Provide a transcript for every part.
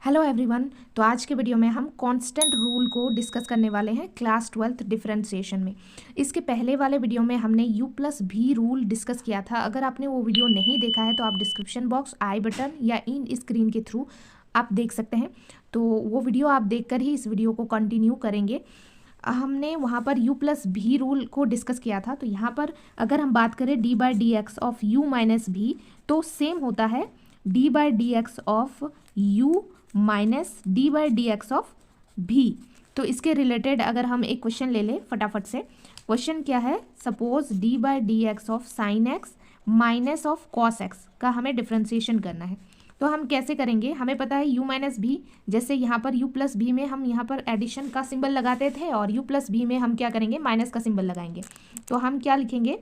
Hello everyone. तो आज के वीडियो में हम कांस्टेंट रूल को डिस्कस करने वाले हैं क्लास 12th डिफरेंशिएशन में। इसके पहले वाले वीडियो में हमने u प्लस भी रूल डिस्कस किया था। अगर आपने वो वीडियो नहीं देखा है तो आप डिस्क्रिप्शन बॉक्स, आई बटन या इन स्क्रीन के थ्रू आप देख सकते हैं। तो वो वीडियो आप देखकर ही इस वीडियो को कंटिन्यू करेंगे। हमने वहाँ पर u प्लस भी रूल को डिस्कस किया था। तो यहाँ पर अगर हम बात करें d by D X of u minus भी, तो सेम होता है d by D X of u minus D by D X of भी। तो इसके रिलेटेड अगर हम एक क्वेश्चन ले लें फटाफट से। क्वेश्चन क्या है? Suppose D by D X of sine x minus of cos X का हमें डिफ्रेंसिएशन करना है। तो हम कैसे करेंगे? हमें पता है u माइनस भी, जैसे यहाँ पर u प्लस भी में हम यहाँ पर एडिशन का सिंबल लगाते थे और u प्लस भी में हम क्या करेंगे? माइनस का सिंबल लगाएंगे। तो हम क्या लिखेंगे?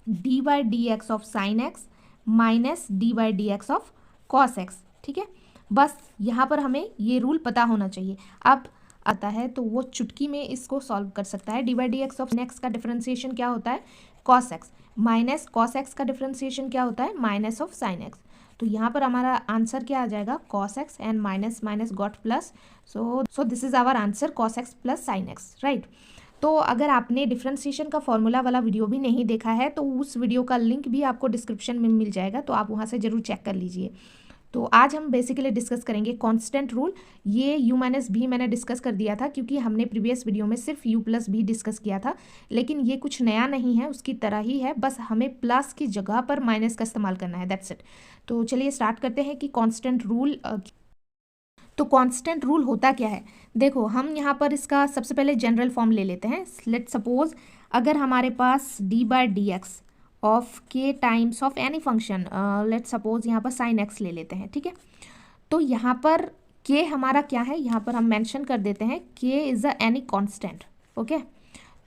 D by D X of sine x minus D by D X of cos x. ठीक है, बस यहाँ पर हमें ये रूल पता होना चाहिए। अब आता है तो वो चुटकी में इसको सॉल्व कर सकता है। D by D X of X का डिफरेंशिएशन क्या होता है? Cos X minus cos X का डिफरेंशिएशन क्या होता है? Minus of sine X. तो यहाँ पर हमारा आंसर क्या आ जाएगा? Cos X and minus minus got plus. So this is our answer, cos X plus sine X, right. तो अगर आपने डिफरेंशिएशन का फॉर्मूला वाला वीडियो भी नहीं देखा है तो उस वीडियो का लिंक भी आपको डिस्क्रिप्शन में मिल जाएगा, तो आप वहाँ से ज़रूर चेक कर लीजिए। तो आज हम बेसिकली डिस्कस करेंगे कांस्टेंट रूल। ये u माइनस भी मैंने डिस्कस कर दिया था क्योंकि हमने प्रीवियस वीडियो में सिर्फ u प्लस भी डिस्कस किया था, लेकिन ये कुछ नया नहीं है, उसकी तरह ही है, बस हमें प्लस की जगह पर माइनस का इस्तेमाल करना है, दैट्स इट। तो चलिए स्टार्ट करते हैं कि कांस्टेंट रूल। तो कांस्टेंट रूल होता क्या है? देखो, हम यहाँ पर इसका सबसे पहले जनरल फॉर्म ले लेते हैं। लेट सपोज अगर हमारे पास D by D X of के times of any function, let suppose यहाँ पर साइन एक्स ले लेते हैं, ठीक है। तो यहाँ पर के हमारा क्या है? यहाँ पर हम मेंशन कर देते हैं के is a any constant, okay.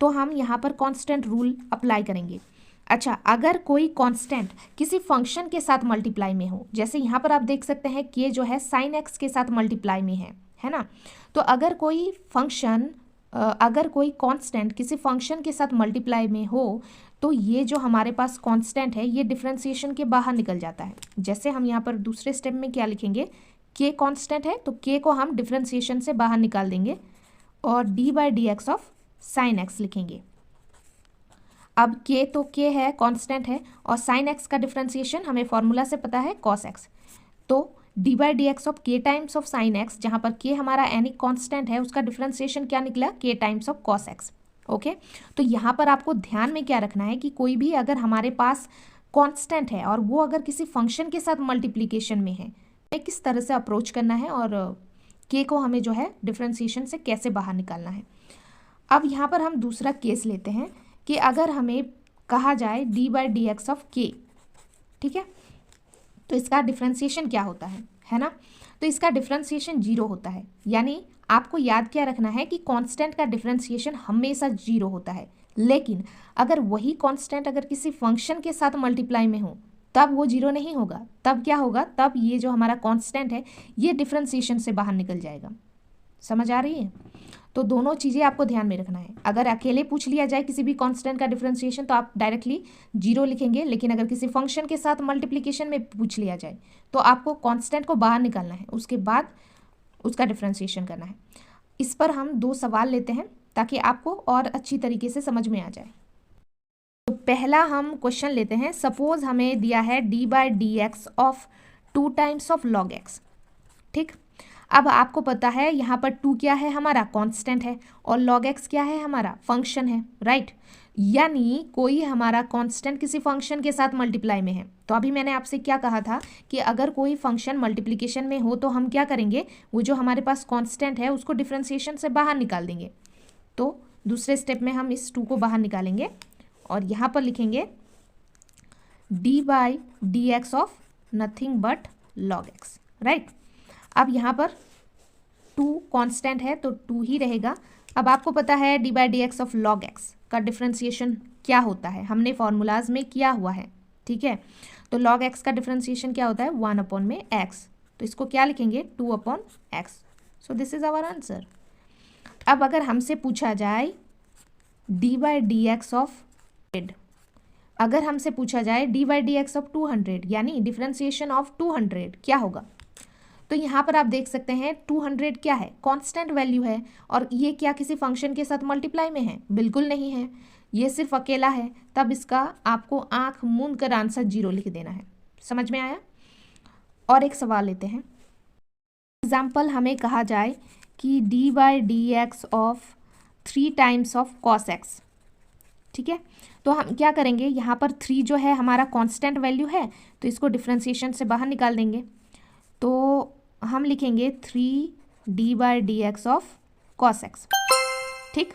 तो हम यहाँ पर कांस्टेंट रूल अप्लाई करेंगे। अच्छा, अगर कोई कांस्टेंट किसी फंक्शन के साथ मल्टीप्लाई में हो, जैसे यहाँ पर आप देख सकते हैं के जो है साइन एक्स के साथ मल्टीप्लाई में है ना। तो अगर कोई फंक्शन, अगर कोई कांस्टेंट किसी फंक्शन के साथ मल्टीप्लाई में हो तो ये जो हमारे पास कांस्टेंट है ये डिफरेंशिएशन के बाहर निकल जाता है। जैसे हम यहाँ पर दूसरे स्टेप में क्या लिखेंगे? के कांस्टेंट है तो के को हम डिफरेंशिएशन से बाहर निकाल देंगे और D by D X of sine x लिखेंगे। अब के तो के है, कांस्टेंट है, और साइन एक्स का डिफरेंशिएशन हमें फॉर्मूला से पता है कॉस एक्स। तो D by D X of के टाइम्स ऑफ साइन एक्स, जहाँ पर के हमारा एनी कांस्टेंट है, उसका डिफरेंशिएशन क्या निकला? के times of cos x, okay. तो यहाँ पर आपको ध्यान में क्या रखना है कि कोई भी अगर हमारे पास कांस्टेंट है और वो अगर किसी फंक्शन के साथ मल्टीप्लिकेशन में है, किस तरह से अप्रोच करना है और के को हमें जो है डिफरेंशिएशन से कैसे बाहर निकालना है। अब यहाँ पर हम दूसरा केस लेते हैं कि अगर हमें कहा जाए D by D X of के, ठीक है, तो इसका डिफरेंशिएशन क्या होता है ना। तो इसका डिफरेंशिएशन 0 होता है। यानी आपको याद क्या रखना है कि कांस्टेंट का डिफरेंशिएशन हमेशा 0 होता है, लेकिन अगर वही कांस्टेंट अगर किसी फंक्शन के साथ मल्टीप्लाई में हो तब वो 0 नहीं होगा। तब क्या होगा? तब ये जो हमारा कांस्टेंट है ये डिफरेंशिएशन से बाहर निकल जाएगा। समझ आ रही है? तो दोनों चीज़ें आपको ध्यान में रखना है। अगर अकेले पूछ लिया जाए किसी भी कांस्टेंट का डिफरेंशिएशन तो आप डायरेक्टली 0 लिखेंगे, लेकिन अगर किसी फंक्शन के साथ मल्टीप्लिकेशन में पूछ लिया जाए तो आपको कांस्टेंट को बाहर निकालना है, उसके बाद उसका डिफरेंशिएशन करना है। इस पर हम 2 सवाल लेते हैं ताकि आपको और अच्छी तरीके से समझ में आ जाए। तो पहला हम क्वेश्चन लेते हैं। सपोज हमें दिया है D by D X of 2 times of log x, ठीक। अब आपको पता है यहाँ पर 2 क्या है? हमारा कांस्टेंट है और log x क्या है? हमारा फंक्शन है, राइट। यानी कोई हमारा कांस्टेंट किसी फंक्शन के साथ मल्टीप्लाई में है। तो अभी मैंने आपसे क्या कहा था कि अगर कोई फंक्शन मल्टीप्लिकेशन में हो तो हम क्या करेंगे? वो जो हमारे पास कांस्टेंट है उसको डिफरेंशिएशन से बाहर निकाल देंगे। तो दूसरे स्टेप में हम इस 2 को बाहर निकालेंगे और यहाँ पर लिखेंगे D by D X of nothing but log x, right. अब यहाँ पर 2 कांस्टेंट है तो 2 ही रहेगा। अब आपको पता है D by D X of log x का डिफरेंशिएशन क्या होता है, हमने फॉर्मूलाज में किया हुआ है, ठीक है। तो लॉग एक्स का डिफरेंशिएशन क्या होता है? 1 अपॉन में एक्स। तो इसको क्या लिखेंगे? 2 upon X. So this is our answer. अब अगर हमसे पूछा जाए D by D X of 100, अगर हमसे पूछा जाए D by D X of 200, यानी डिफरेंशिएशन ऑफ 200 क्या होगा? तो यहाँ पर आप देख सकते हैं 200 क्या है, कांस्टेंट वैल्यू है, और ये क्या किसी फंक्शन के साथ मल्टीप्लाई में है? बिल्कुल नहीं है, ये सिर्फ अकेला है। तब इसका आपको आंख मूंद कर आंसर 0 लिख देना है। समझ में आया? और एक सवाल लेते हैं। एग्जाम्पल हमें कहा जाए कि d/dx of 3 times of cos x, ठीक है। तो हम क्या करेंगे, यहाँ पर 3 जो है हमारा कांस्टेंट वैल्यू है, तो इसको डिफ्रेंसिएशन से बाहर निकाल देंगे। तो हम लिखेंगे 3d/dx ऑफ cos x, ठीक।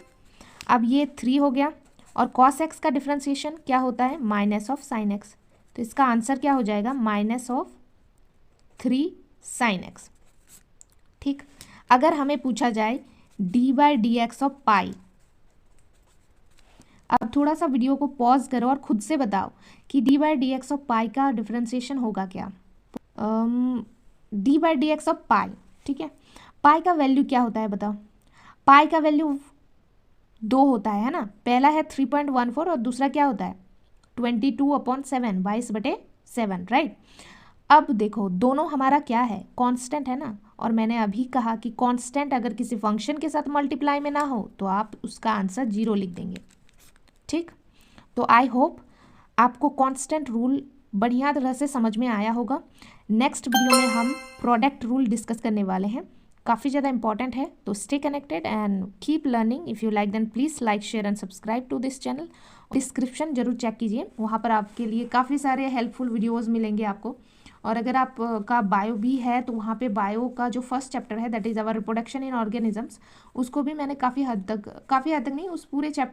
अब ये 3 हो गया, और cos x का डिफ्रेंसिएशन क्या होता है? Minus of sign x। तो इसका आंसर क्या हो जाएगा? -3 sin x, ठीक। अगर हमें पूछा जाए d/dx ऑफ पाई, अब थोड़ा सा वीडियो को पॉज करो और खुद से बताओ कि d/dx ऑफ पाई का डिफरेंशिएशन होगा क्या? d/dx ऑफ पाई, ठीक है। पाई का वैल्यू क्या होता है बताओ? पाई का वैल्यू 2 होता है ना। पहला है 3.14 और दूसरा क्या होता है? 22/7, 22/7, राइट। अब देखो दोनों हमारा क्या है? कांस्टेंट है ना। और मैंने अभी कहा कि कांस्टेंट अगर किसी फंक्शन के साथ मल्टीप्लाई में ना हो तो आप उसका आंसर 0 लिख देंगे, ठीक। तो आई होप आपको कांस्टेंट रूल बढ़िया तरह से समझ में आया होगा। नेक्स्ट वीडियो में हम प्रोडक्ट रूल डिस्कस करने वाले हैं, काफ़ी ज़्यादा इंपॉर्टेंट है। तो stay connected and keep learning. If you like then please like, share and subscribe to this channel. Description जरूर चेक कीजिए, वहाँ पर आपके लिए काफ़ी सारे हेल्पफुल वीडियोज़ मिलेंगे आपको। और अगर आप का बायो भी है तो वहाँ पे बायो का जो फर्स्ट चैप्टर है that is our reproduction in organisms, उसको भी मैंने काफ़ी हद तक नहीं, उस पूरे चैप्टर